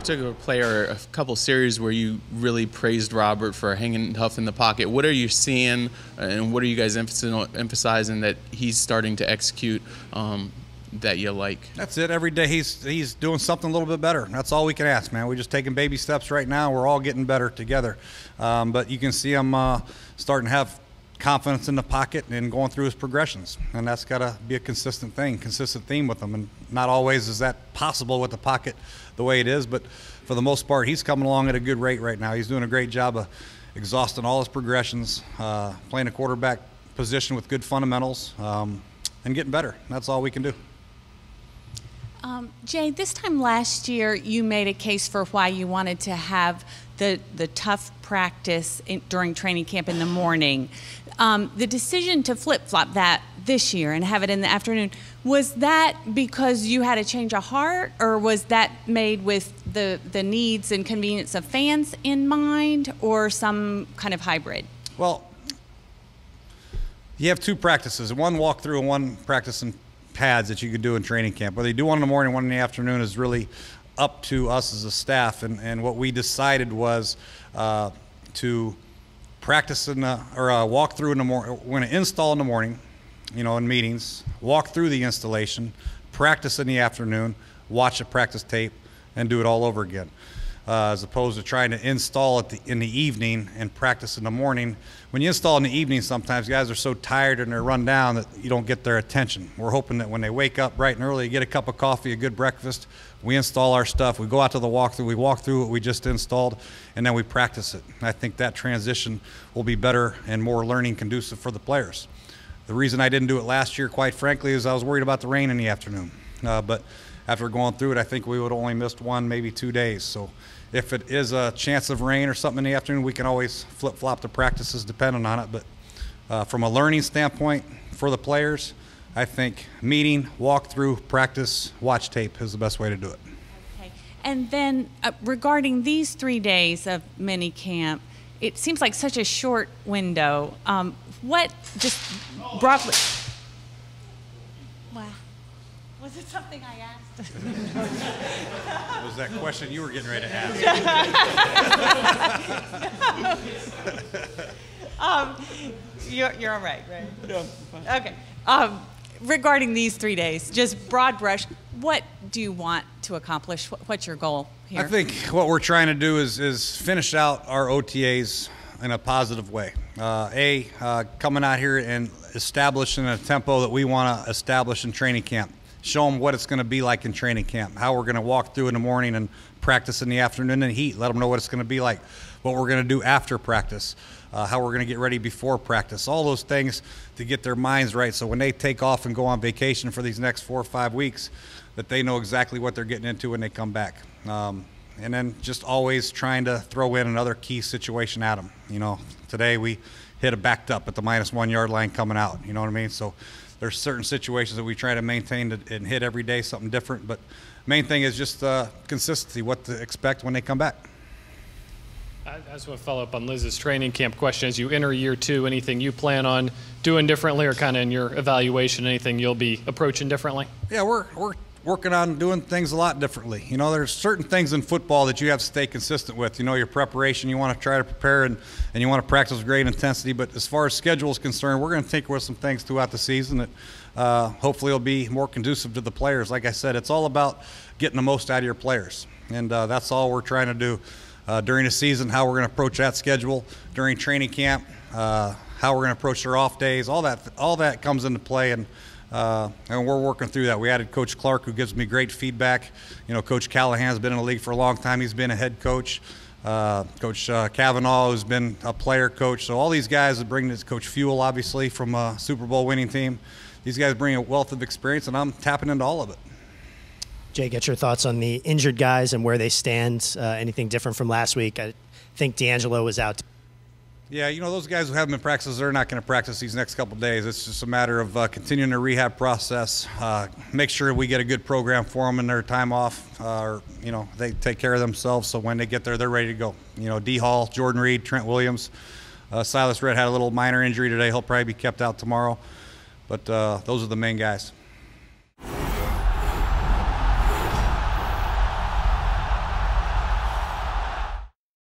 particular play or a couple series where you really praised Robert for hanging tough in the pocket. What are you seeing, and what are you guys emphasizing that he's starting to execute that you like? That's it. Every day he's doing something a little bit better. That's all we can ask, man. We're just taking baby steps right now. We're all getting better together. But you can see him starting to have confidence in the pocket and going through his progressions, and that's got to be a consistent theme with him. And not always is that possible with the pocket the way it is, but for the most part he's coming along at a good rate right now. He's doing a great job of exhausting all his progressions, playing a quarterback position with good fundamentals, and getting better. That's all we can do. Jay, this time last year you made a case for why you wanted to have the tough practice during training camp in the morning. The decision to flip-flop that this year and have it in the afternoon, was that because you had a change of heart, or was that made with the needs and convenience of fans in mind, or some kind of hybrid? Well, you have two practices, one walkthrough and one practice in pads that you could do in training camp. Whether you do one in the morning, one in the afternoon is really up to us as a staff. And what we decided was to practice walk through in the morning. We're going to install in the morning, you know, in meetings, walk through the installation, practice in the afternoon, watch a practice tape, and do it all over again. As opposed to trying to install it in the evening and practice in the morning. When you install in the evening, sometimes guys are so tired and they're run down that you don't get their attention. We're hoping that when they wake up bright and early, get a cup of coffee, a good breakfast, we install our stuff, we go out to the walkthrough, we walk through what we just installed, and then we practice it. I think that transition will be better and more learning conducive for the players. The reason I didn't do it last year, quite frankly, is I was worried about the rain in the afternoon. But after going through it, I think we would have only missed 1, maybe 2 days. So if it is a chance of rain or something in the afternoon, we can always flip-flop the practices depending on it. But from a learning standpoint for the players, I think meeting, walk through, practice, watch tape is the best way to do it. Okay. And then regarding these 3 days of mini camp, it seems like such a short window. What just broadly? Wow. Was it something I asked? Was that question you were getting ready to ask? You're all right? No. Okay. Regarding these 3 days, just broad brush, what do you want to accomplish? What's your goal here? I think what we're trying to do is finish out our OTAs in a positive way. Coming out here and establishing a tempo that we want to establish in training camp. Show them what it's going to be like in training camp, how we're going to walk through in the morning and practice in the afternoon in heat. Let them know what it's going to be like, what we're going to do after practice, how we're going to get ready before practice, all those things to get their minds right so when they take off and go on vacation for these next 4 or 5 weeks, that they know exactly what they're getting into when they come back. And then just always trying to throw in another key situation at them. You know, today we hit a backed up at the -1 yard line coming out, you know what I mean? So there's certain situations that we try to maintain and hit every day, something different. But main thing is just consistency, what to expect when they come back. I just want to follow up on Liz's training camp question. As you enter year 2, anything you plan on doing differently, or kind of in your evaluation, anything you'll be approaching differently? Yeah, we're working on doing things a lot differently. You know, there's certain things in football that you have to stay consistent with. You know, your preparation, you want to try to prepare and you want to practice with great intensity. But as far as schedule is concerned, we're going to tinker with some things throughout the season that hopefully will be more conducive to the players. Like I said, it's all about getting the most out of your players. And that's all we're trying to do during the season, how we're going to approach that schedule, during training camp, how we're going to approach their off days. All that comes into play. And we're working through that. We added Coach Clark, who gives me great feedback. You know, Coach Callahan's been in the league for a long time. He's been a head coach. Coach Kavanaugh, who's been a player coach. So all these guys bring this. Coach Fuel, obviously, from a Super Bowl winning team. These guys bring a wealth of experience, and I'm tapping into all of it. Jay, get your thoughts on the injured guys and where they stand. Anything different from last week? I think D'Angelo was out. Yeah, you know, those guys who haven't been practicing, they're not going to practice these next couple of days. It's just a matter of continuing the rehab process, make sure we get a good program for them in their time off, or, you know, they take care of themselves so when they get there, they're ready to go. You know, D. Hall, Jordan Reed, Trent Williams, Silas Redd had a little minor injury today. He'll probably be kept out tomorrow. But those are the main guys.